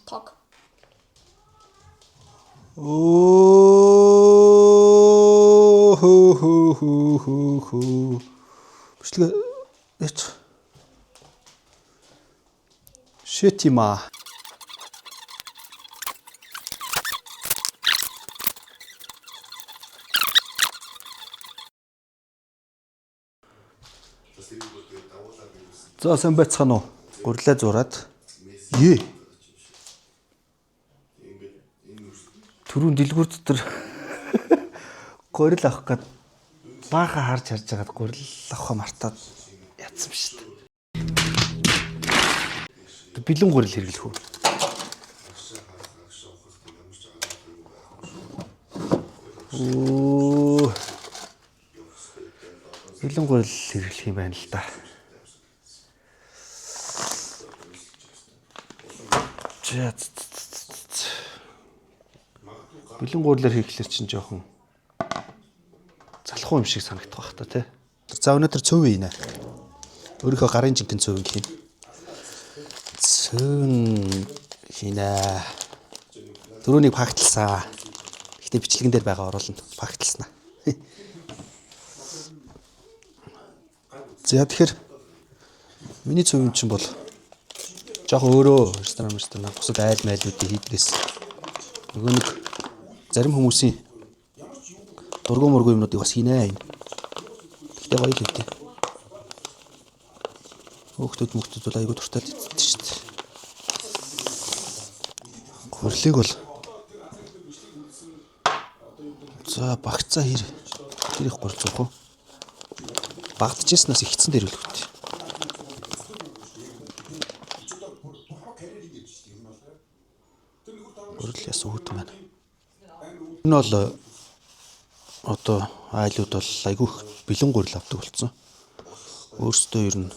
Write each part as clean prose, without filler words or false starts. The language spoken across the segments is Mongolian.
Тог. Оо хөө. Бичлэг эч. Шэтима. За сайн байцгаана уу? Гурлаа зураад. Ээ. Түрүүн дэлгүүр дотор гурил авах гээд бааха харж байгаад гурил авах мартаад ядсан шүү дээ. Бэлэн гурил хэрэглэх үү? Оо. Бэлэн гурил хэрэглэх юм байна л да. Бэлэн гурилаар хийхлээр чинь жоохон залхуу юм шиг санагдах байх та тий. За өнөөдөр цөвийнэ. Өөрийнхөө гарын жинхэнэ цөв хийн. Цөв хийнэ. Дөрөвнийг факталсан. Гэхдээ бичлэгэн дээр байгаа оруулна. Факталснаа. За тэгэхээр миний цөв юм чинь бол жоохон өөрөө ресторан бусад айл майлуудыг хийдгээс нөгөө нэг зарим хүмүүсийн дургуй мургуй юмнуудыг бас хийнэ. Гэхдээ гоё л үгүй. Хөөхтүүд бол айгуу дуртай л иддэг шүү дээ. Гурлыг бол за багцаа хэр их гурил зуух уу? Багдчихснаас ихцэн дээр үлгэх үү? Гурил ясан хүүд маань. Энэ бол одоо айлууд бол айгүй бэлэн гурил авдаг болсон. Өөрсдөө ер нь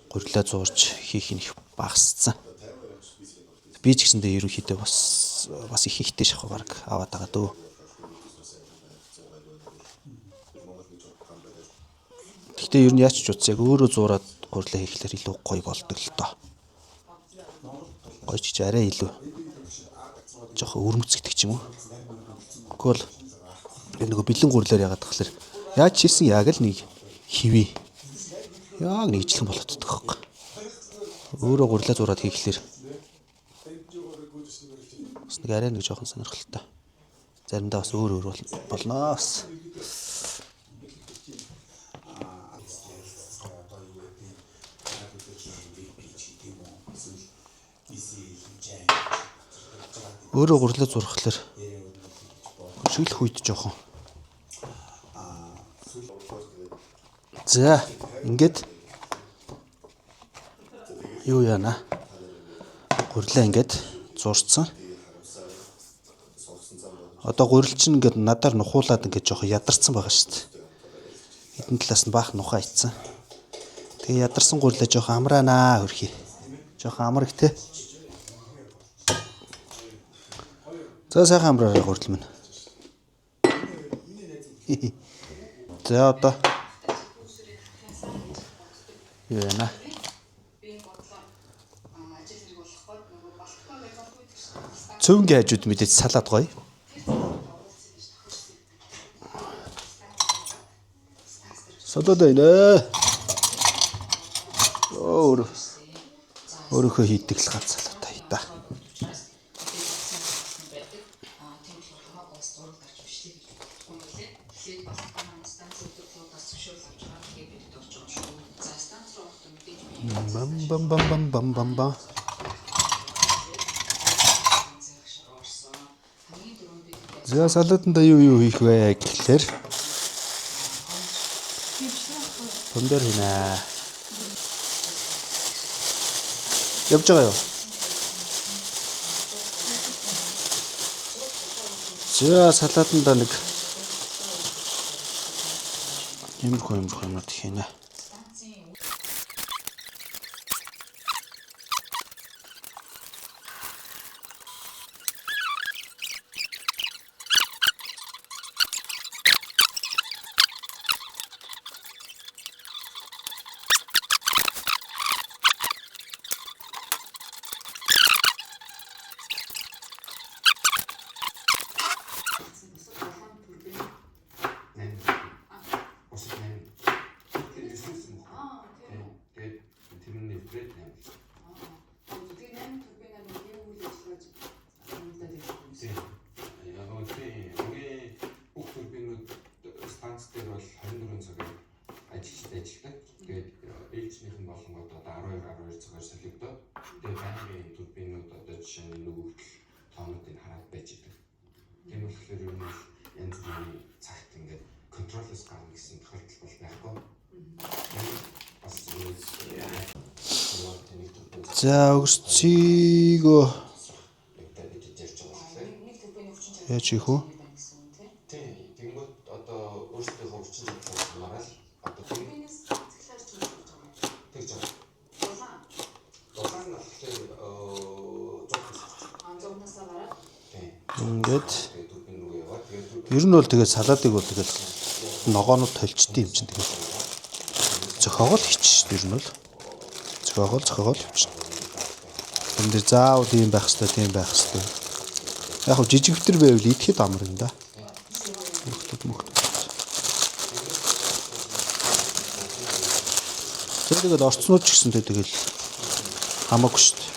гурилаа зуурч хийх нь их багассан. Би ч гэсэндээ ерөнхийдөө бас их ихтэй шахав баг аваад байгаа дөө. Гэхдээ ер нь яаж ч утсан яг өөрөө зуураад гурилаа хийхлээр илүү гоё болдог л доо. Гоё ч арай илүү жоохон өрмөцгдөг ч юм уу. Тэгвэл нөгөө бэлэн гурилаар яагаад тахлаар яаж чийсэн яг л нэг хивээ. Яг нэг ижилхэн болоод тах хэрэг. Өөрөө гурилаа зураад хийхлээр бас нэг арай нэг жоохон сонирхолтой. Заримдаа бас өөр болноос. Өөрөө гурлаа зурхлаар шиглэх үед жоохон. За ингээд юу яана? Гурлаа ингээд зурцсан. Одоо гурил чинь ингээд надаар нухуулаад ингээд жоохон ядарсан байгаа шүү дээ. Хэдэн талаас нь баах нухаа ицсэн. Тэгээ ядарсан гурлаа жоохон амраанаа хөрхий. Жоохон амраг те. За сайхан амраараа гурил минь. За одоо юу яана? Цөвнгийн хажууд мэдээж салаад гоё. Салаад байна. Өөрөөхөө хийдэг л ганц салаад таа та. Бам. За салаатанда юу хийх вэ гэхлээр помидор хийнэ. Явж байгаа юу? За салаатанда нэг юмрхоо юмнууд хийнэ. болгонгод одоо 12 цагаар солигдоод тэгээ байнгын турбинууд одоо жишээ нь нөгөө тоонуудыг хараад байж идэг. Тийм болохоор ер нь янз бүрийн цагт ингээд контроллос гарна гэсэн тохиолдол бол байхгүй. Бас За өгсцийгөө яаж хийх вэ? тийм тэгэнгүүт одоо өөрсдөө хөвчин зүйлс маргаал одоо турбинээс цэглэж тэгж байгаа. Дулаан нь болохоор зогносоо гараад ингээд турбин руу яваад ер нь бол тэгээд салаадыг бол тэгээд ногоонууд толчдсон юм чинь тэгээд зохиогоол хийчих ер нь бол зохиогоол хийчих. Энд дэр заавал ийм байх хэрэгтэй, тийм байх хэрэгтэй. Яг хөө жижиг битэр байвал идэхэд амар юм да. Тэгээд орцнууд ч гэсэнтэй тэгэл хамаагүй шүү дээ.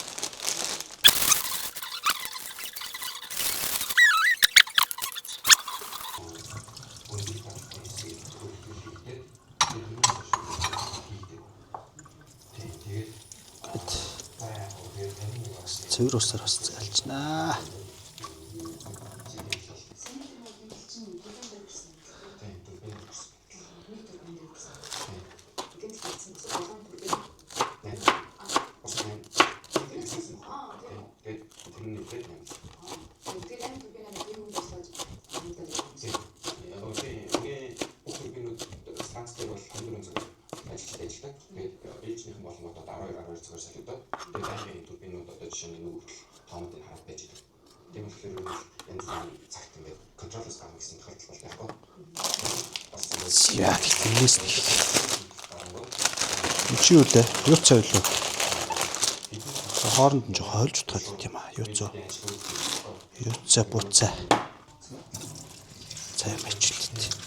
Цэвэр усаар бас зайлчнаа. Яа гэнэс нэг. Чи юу лээ? Юу цай юу? Хооронд нь жоохон хойлж утгаад байт юм аа. Юу цаа? Юу цаа буцаа. Цай мэч үлдээ.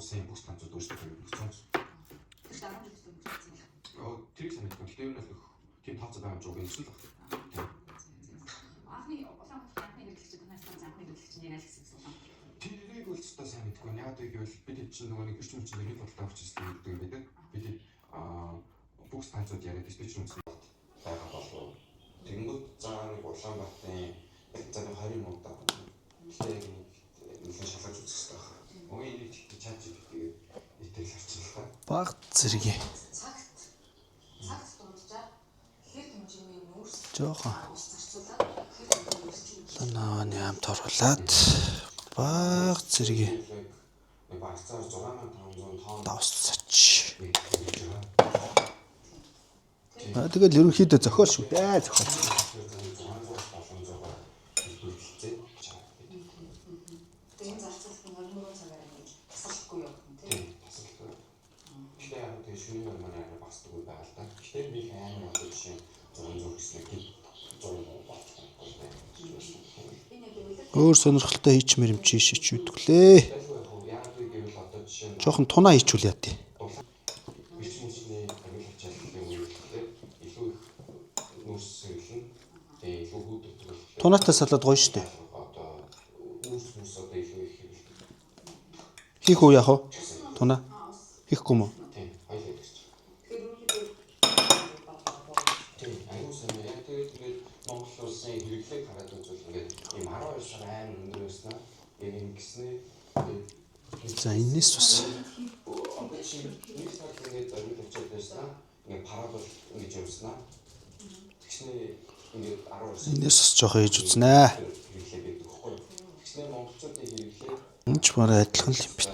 Усын бүс танцууд өөрсдөө хэрэгцсэн. Тэр их санагдав. Гэтэл энэ бол тийм тооцоо байгаа юм жоо гэсэн л байна. Анхны улаан анхны хэрэглэгчид танаас анхны хэрэглэгч яг гэсэн юм. Тэрийг бол ч та сайн мэдгүй. Яг гэвэл бид чинь нөгөө нэг эрчим хүчний нэр бодлоо авчихсан гэдэг юм байдаг. Бид бүс танцууд яриад диспетчер үнсэн байгаа болов. Тэнгүүд заа нэг Улаанбаатарын за 20 минут даа. Гэтэ нэг шалгаж үзэх хэрэгтэй байна. Өөний нэг чат GPT итэл авчихлаа. Баг зэрэг. Цагт дунджаа хэр хэмжээний нүүрс жоохон зарцуулаад санаа нямт оруулаад баг зэрэг. Нэг багцаар 6500 тонн давсач. Тэгэл ерөнхийдөө зохиол шүү дээ. Зохиол. Өөр сонирхолтой хийчмэр юм чи шич үтгэлээ. Жохон тунаа хийчүүл яа тий. Тунаатай салаад гоё штэ. Хийх үү яах вэ? Тунаа хийхгүй юм уу? За энэс бас энэс бас жоохон хийж үзнэ. Энд ч барай адилхан л юм бит.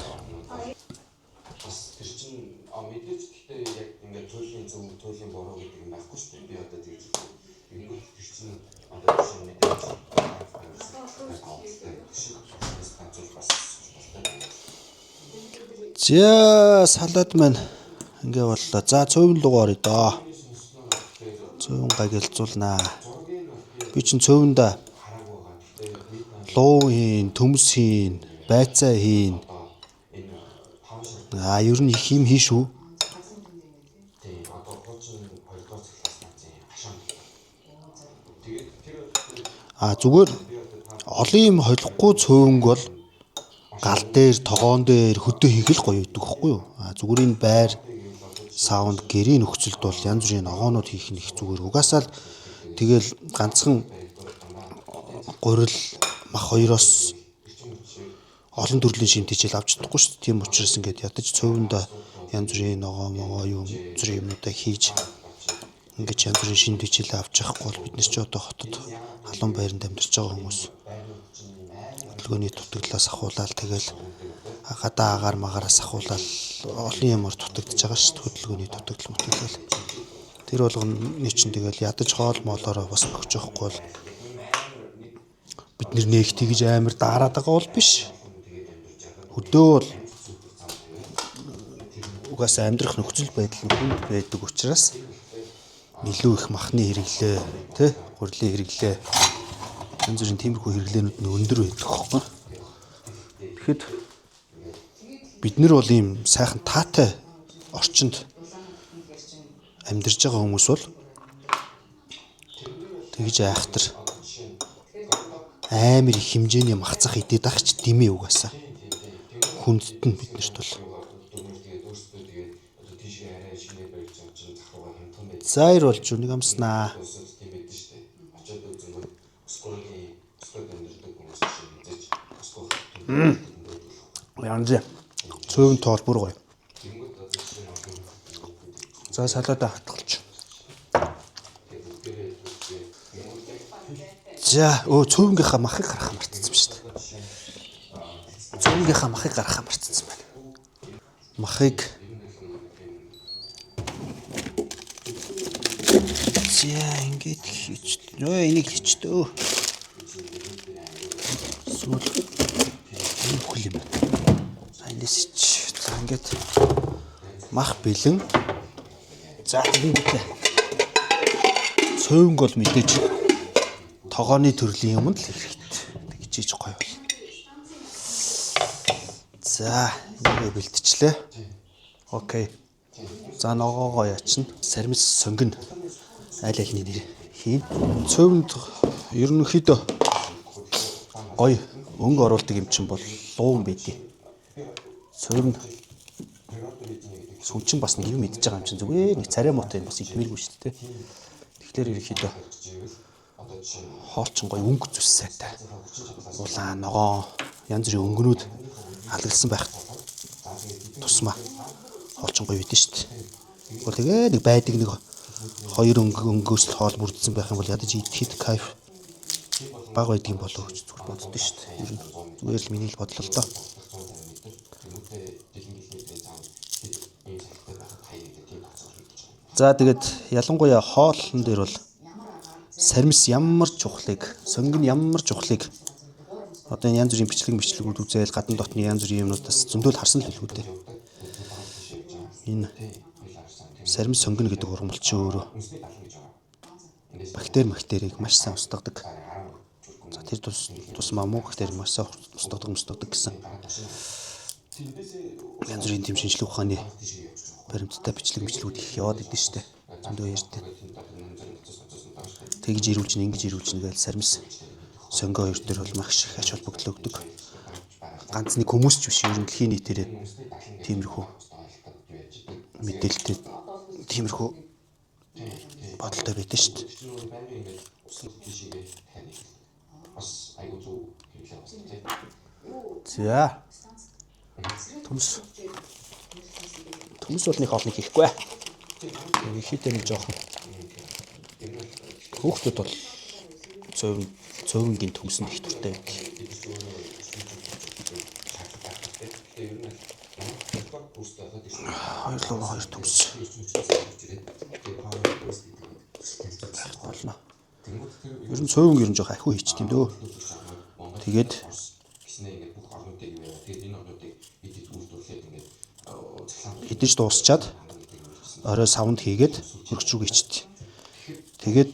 Тэр чинь мэдээж гэхдээ яг ингээд төлөвийн зөв туйлын бороо гэдэг юм байхгүй шүү дээ. Би одоо тэгж юм тэр чинь одоо жишээ нь мэдээж За салаад маань ингээ боллоо. За цөөвн луг орё доо. Цөөвн гагилцуулнаа. Би чинь цөөвөнд луу хийн, төмс хийн, байцаа хийн. Ер нь их юм хийн шүү. Зүгээр олон юм холихгүй цөөнг бол гал дээр, тогоон дээр хөдөө хийх л гоё байдаг хэвгүй юу? Зүгээр энэ байр, саунд, гэрийн нөхцөлд бол янз бүрийн ногоонууд хийх нь их зүгээр. Угаасаа л тэгэл ганцхан гурил мах хоёроос олон төрлийн шимт хичээл авч чадахгүй шүү дээ. Тийм учраас ингээд ядаж цөөвөнд янз бүрийн ногоо юм зэрэг юмудаа хийж ингээд янз бүрийн шимт хичээл авч явахгүй бол бид нар ч одоо хотод халуун байранд амьдарч байгаа хүмүүс хөдөлгөөний дутагдлаас ахуулаад тэгэл гадаа агаар магаараас ахуулаад олон юмар дутагдж байгаа шүү дээ. Хөдөлгөөний дутагдал мөтгөл. Тэр болгоны чинь тэгэл ядаж хоол моолороо бас өгч явахгүй бол бид нэг тэгж амар даарад байгаа бол биш. Хөдөө бол угаасаа амьдрах нөхцөл байдал нь хүнд байдаг учраас илүү их махны хэрэглээ, тэ гурилын хэрэглээ, янз бүрийн тиймэрхүү хэрэглээнүүд нь өндөр байдаг хөөхгүй. Тэгэхэд бид нар бол ийм сайхан таатай орчинд амьдарч байгаа хүмүүс бол тэгж айхтар амар их хэмжээний махцах идээд ах ч димээ угаасаа. Хүндэт нь биднэрт бол. Зайр болж нэг амснаа. Янз цөөвн тоол бүр гоё. За салаада хатгалч. За цөөвнгийнхаа махыг гаргах мартсан шүү дээ. Цөөвнгийнхаа махыг гаргах мартсан байна. Махыг ингээд хийж. Энийг хийчдөө. Сүүл энэ бүхэл юм. Энэс чи. За ингээд мах бэлэн. За тэгэнгүүтээ. Цөөнг бол мэдээж тогооны төрлийн юмд л хэрэгтэй. Тэгж хийж гоё бол. За энийг бэлтчихлээ. Окей. За ногоогоо ячна. Сармис сонгоно. Айл алины нэр хийн. Цөөвөнд ерөнхийдөө гоё өнгө оруулдаг юм чинь бол луун байдیں۔ Цөөвн сүнчин бас нэг юм идж байгаа юм чинь зүгээр нэг царай муутай бас идмээргүй шүү дээ. Тэгэхээр ерөнхийдөө хоолчин гоё өнгө зүс сайтай. Улаан ногоо янз бүрийн өнгөнүүд алгалсан байх тусмаа хоолчин гоё байдэн шүү дээ. Тэгвэл тэгээ нэг байдаг нэг хоёр өнгөөс л хоол бүрдсэн байх юм бол ядаж идэхэд кайф баг байдаг юм болов гэж зүгээр боддоо шүү дээ. Ер нь зүгээр л миний л бодлоо л доо. За тэгээд ялангуяа хоолн дээр бол сармис ямар чухлыг, сонгон ямар чухлыг одоо энэ янз бүрийн бичлэгүүд үзээл гадна дотны янз бүрийн юмнуудаас зөндөл харсан л хэлгүй дээ. Энэ сармис сонгоно гэдэг ургамал чи өөрөө бактерийг маш сайн устгадаг. За тэр тусмаа муу бактери маш сайн устгадаг гэсэн. Янз бүрийн тэм шинжлэх ухааны баримттай бичлэгүүд их яваад идэв штэ. Зөндөө ярьдээ. Тэгж ирүүлж ингэж ирүүлж нэгэл сармис сонгоо хоёр төр бол маш их ач холбогдол өгдөг. Ганц нэг хүмүүс ч биш ер нь дэлхийн нийтээрээ тиймэрхүү мэдээлэлтэй тиймэрхүү бодолтой байдаг шүү дээ. За. Төмс бол нэг хоолны хийхгүй. Ихтэй нэг жоохон хүүхдүүд бол цөөвнгийн төмсөнд их дуртай байдаг. Хоёр төмс. болно. Ер нь цөөвөн ер нь жоох ахиу хийчих юм дөө. Тэгээд эдэж дуусчаад орой савнд хийгээд хөргөч рүү ичдэг. Тэгээд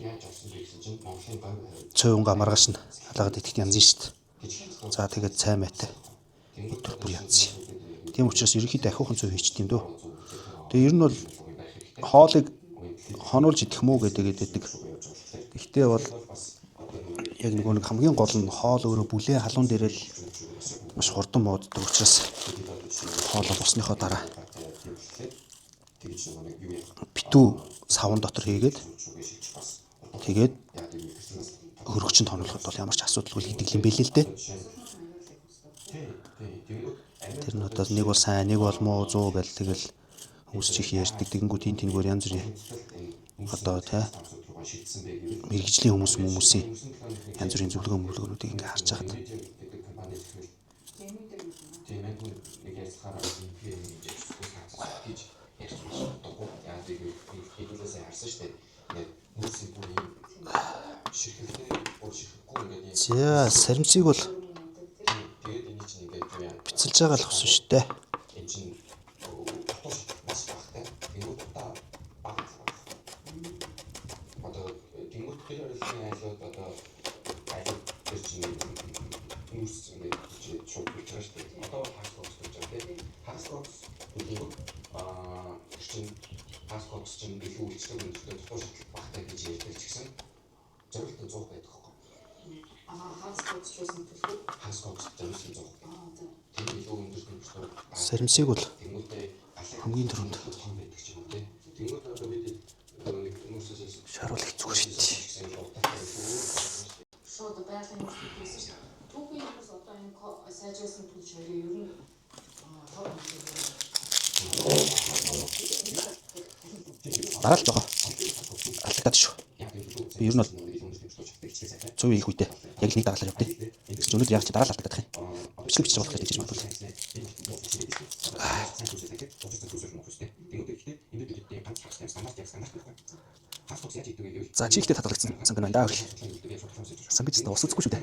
цөөвөнгө маргааш нь халаагаад итгэх янз нь шүү дээ. За тэгээд цай мэтэй. Өдөр бүр янз. Тийм учраас ерөнхийдөө ахиухан цөв хийчих юм дөө. Тэгээ ер нь бол хоолыг хонуулж идэх мүү гэдэг. Гэхдээ бол яг нэг хамгийн гол нь хоол өөрөө бүлээн халуун дээрээ л маш хурдан мууддаг учраас хоол болсныхоо дараа битүү савн дотор хийгээд тэгээд хөргөчөнд хонуулахад бол ямар ч асуудалгүй хийдэг юм бэлээ л дээ. Тэр нь одоо нэг бол сайн, нэг бол муу, 100 гэл тэгэл хүмүүс чих ярьдаг. Тэгэнгүүт тэнгээр янз бүрийн одоо тий мэрэгжлийн хүмүүсийн янз бүрийн зөвлөгөөнүүдийг ингээ харж байгаа. За саримцыг бол бицэлж байгаа л хэвсэн шүү дээ. Саримсыг бол хамгийн түрүүнд шаруулах зүгээр шүү дээ. Шууд байгалийн зүйлс шүү дээ. Түүхийн юмс одоо энэ сайжруулсан түлж хоёрын ер нь дараа л жоо. Алдагдаад шүү. Би ер нь бол цөв их үедээ яг нэг дараалал явдээ. Тэгс өнөөдөр яг чи дараа л алдагдах юм. Бичлэг бичиж болох гэж тэгж магадгүй. За чи ихтэй татгалагдсан санг байна даа. Санг гэж ус үзэхгүй шүү дээ.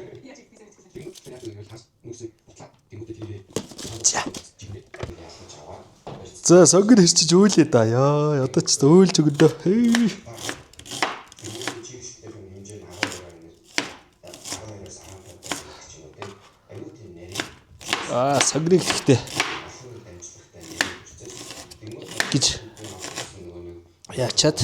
За сангд хэрчиж өөлээ да яа. Одоо ч өөлж өгдөө. Сагрыг ихтэй гэж яачаад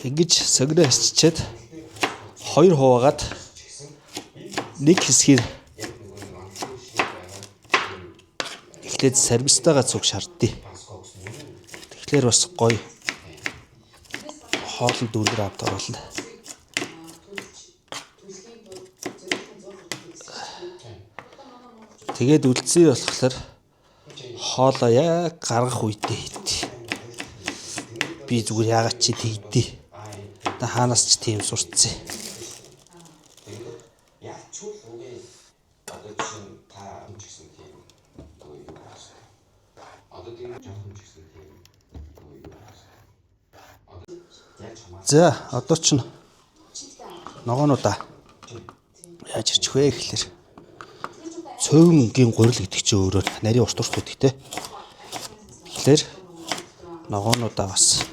ингэж саграа хасчихэд 2 хуваагаад нэг хэсгээр эхлээд сарвистайгаа цуг шаарддээ. Тэгэхээр бас гоё хоолны дүүргээр авдаг болно. Тэгээд үлдсэн болохоор хоолоо яг гаргах үедээ хийдэй. Би зүгээр яагаад чи тэгдэй. Та хаанаас ч тийм сурцсан. За одоо ч ногоонуудаа яаж ирчих вэ гэхэлэр цөөнгийн гурил гэдэг чинь өөрөө нарийн урт гэдэг те. Тэгэхээр ногоонуудаа бас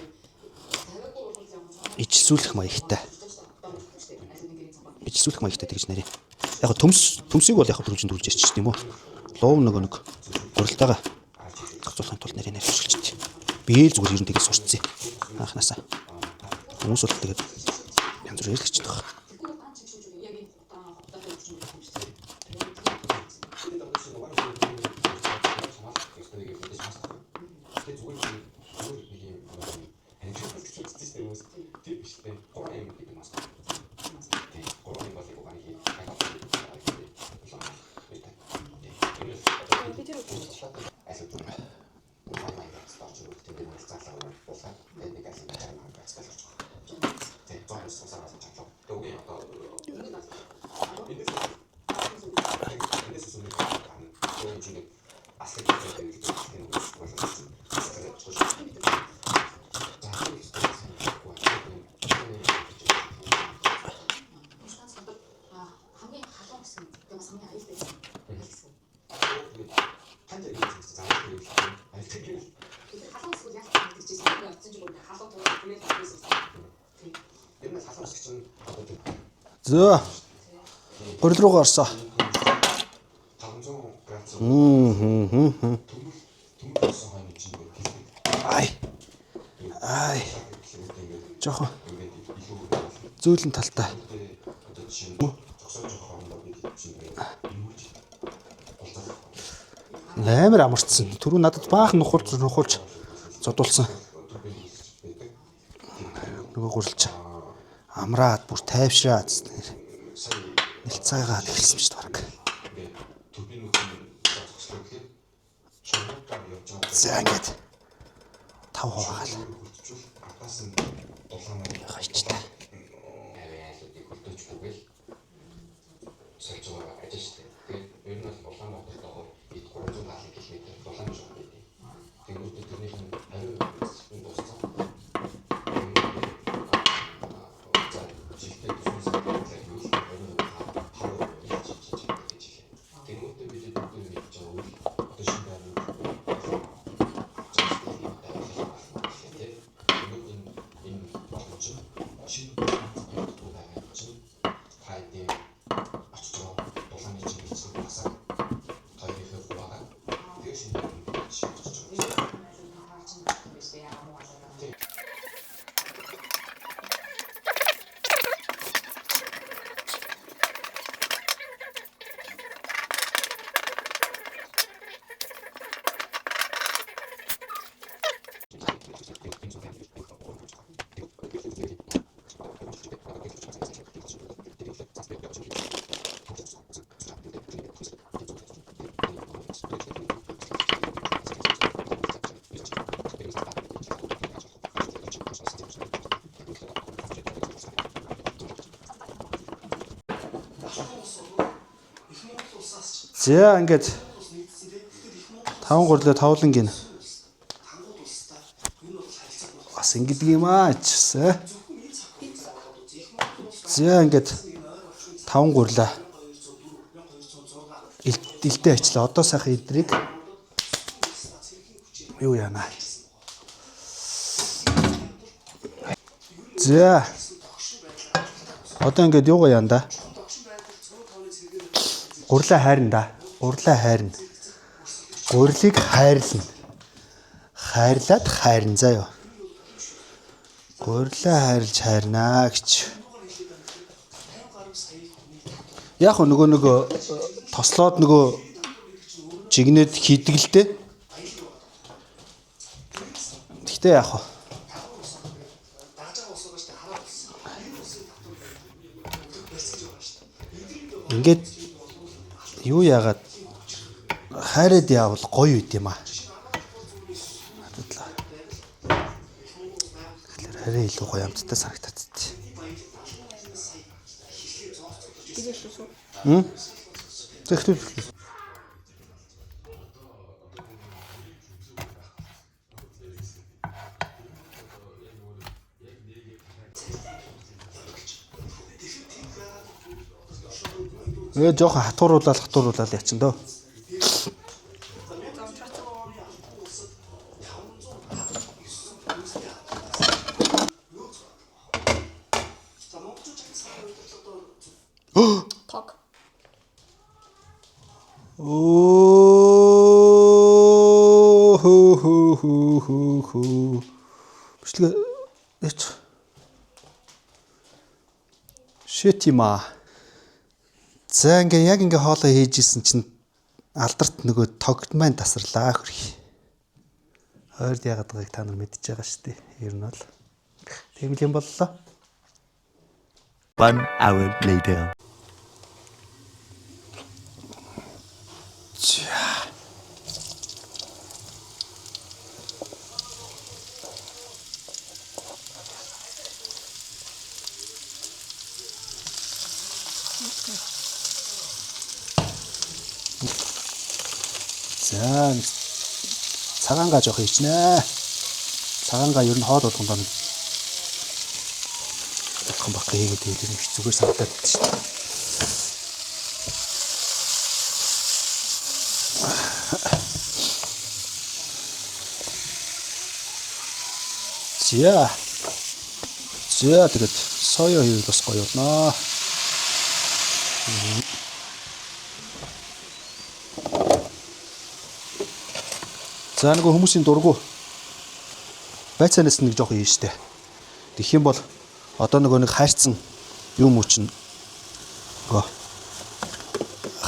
ижлсүүлэх маягтай. Ижлсүүлэх маягтай тэгж нарийн. Яг төмсийг бол яг төрүүлж ярьчих тийм үү. Лув нэг гурилтайгаа гацуулахын тулд нарийн ашиглаж. Би л зүгээр ер нь тэгж сурцсан. Анханасаа. Хүмүүс бол тэгээд янз бүр ярьж байгаа. Самны аюултай гэсэн. Танд яг ийм заавал аюултай гэх юм. Халуун эсвэл яг тэгжсэн юм явцсан ч үгүй халуун тулаад тэгээд байсан. Ер нь халуун ус чинь одоо тийм Зөө. Гурил руугаа орсоо. 500 градус төмөр болсон хойно чинь хэлбэг. Ай. Жохо. Зөөлөн талтай. Одоо жишээ нь зогсоож байгаа хоорондоо бид чинь Амар амарцсан. Түрүү надад баахан нухуулж зодуулсан. Нөгөө гурилч амраад бүр тайвшраад нэлцаагаад эхэлсэн ч баг. За ингээд 5 хуваагаал. Хайчтай. айлуудыг хөлдөөж бүгээл сольж байгаа ажиллажтэй. Тэгээд ер нь бол Улаанбаатарт байгаа бид 370 км дулаан жоо гэдэг. Тэгээд тэрнийх нь хариу дууссан. За жилдээ төсөөс аюул харуу хийж гэж хэлээ. Тэгээд бид дөрөв мэдж байгаа үйл одоо шинэ За ингээд 5 гурлаа тавлан гин. Бас ингэдэг юм аа чсэ. За ингээд 5 гурлаа. Илдээ ачлаа. Одоо сайхан эдрийг юу яана. За. Одоо ингээд юугаа яана да. Гурлаа хайрна да. Гурлаа хайрна. Гурлыг хайрлна. Хайрлаад хайрна заяа. Гурлаа хайрлж хайрнаа гэж. Яг нөгөө тослоод нөгөө жигнэд хийдэг л дээ. Гэхдээ яг ингээд юу яагаад хайраад явбал гоё үт юм аа. Тэгэхээр арай илүү гоё амттай санагтаад тий. Тэгтээ. Жоохон хатууруулаад яачин дөө. Ток. Хөө. Бичлэг эч. Шитима. За яг хоолоо хийж исэн чинь алдарт нөгөө тогт маань тасарлаа хөрхи. Хойд яагаад байгааг та нар мэдчихэж байгаа шүү дээ. Ер нь бол тийм юм боллоо. 1 hour later. За цагаангаа жоох хийчнэ. Цагаангаа ер нь хоол болгонд байна. Бахан хийгээд хэлэх их зүгээр санагдаад байна шүү дээ. За тэгээд соёо хийвэл бас гоё болно. За нэг хүмүүсийн дургу байцаанаас нэг жоох юм штэ. Тэгэх юм бол одоо нэг хайрцсан юм уу чинь нөгөө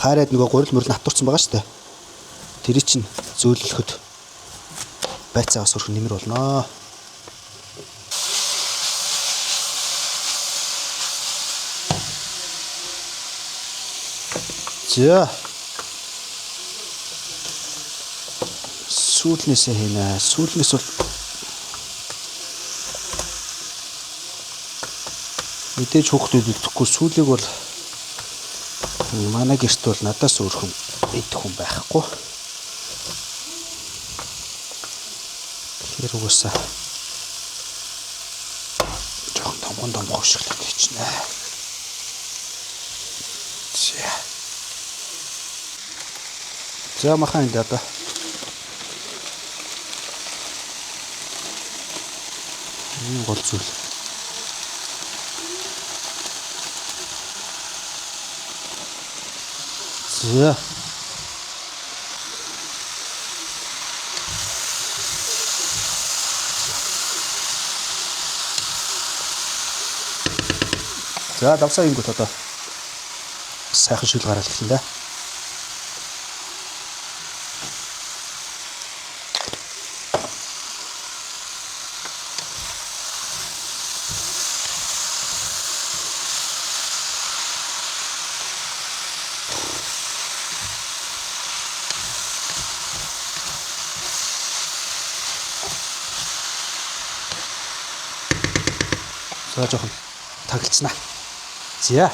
хайраад нөгөө гурил мөрөл натурсан байгаа штэ. Тэрий чинь зөөлөлөхөд байцаагаас өрх нэмэр болно. За сүүлнээсээ хийнэ. Сүүлнээс бол мэдээж хүүхдүүд идэхгүй, сүүлийг бол манай гэрт бол надаас өөр хүн идэх хүн байхгүй. Тэр угаасаа жоохон том хөвшөглөж хийчихнэ. За махан энэ одоо гол зүйл. За давсаа ингүүт одоо сайхан шил гараад ирсэн да. За жоохон таглацнаа. За.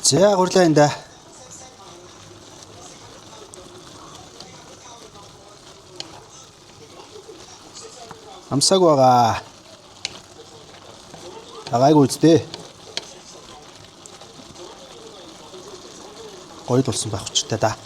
За гурлаа энэ да. Амсаг байгаа. Агайг үздэй. Гоё болсон байх учиртай да.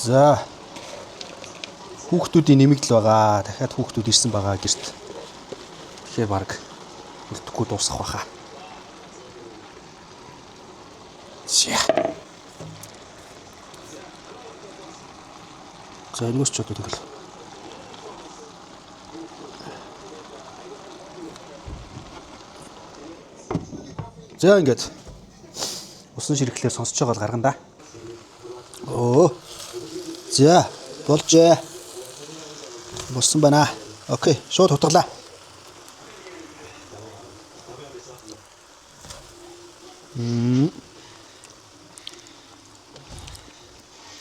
За хүүхдүүдийн нэмэгдэл байгаа. Дахиад хүүхдүүд ирсэн байгаа гэрт. Тэгэхээр баг үлдэхгүй дуусах байхаа. За энэс ч одоо тэгэл. За ингээд усан ширэхлээр сонсож байгаа бол гаргана да. Оо. За болжээ. Болсон байна. Окей, шууд хутгалаа.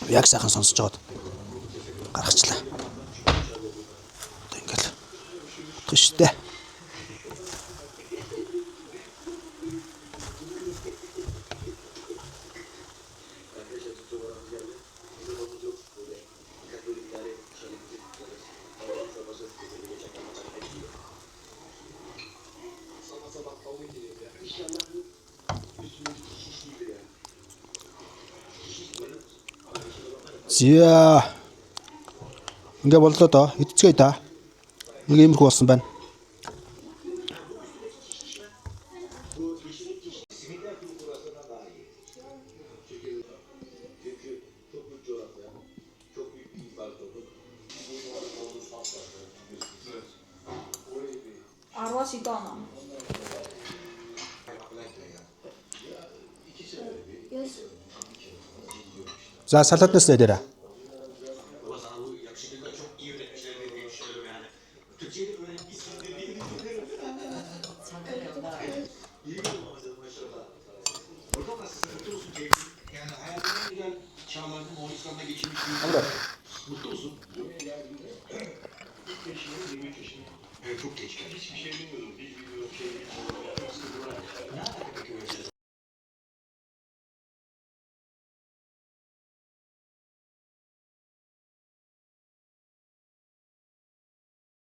Яг сайхан сонсож байгаад гаргачлаа. Одоо ингээл утгах штэ. За. Ингээ боллоо доо. Идцгээе да. Нэг иймэрхүү болсон байна. За салатнаас дээрээ. Şaman'ın Moğolistan'da geçirmiş bir Amra. Mutlu musun? İlk yaşında 23 yaşında. Evet çok geç geldi. Hiçbir şey bilmiyordum. Bir şey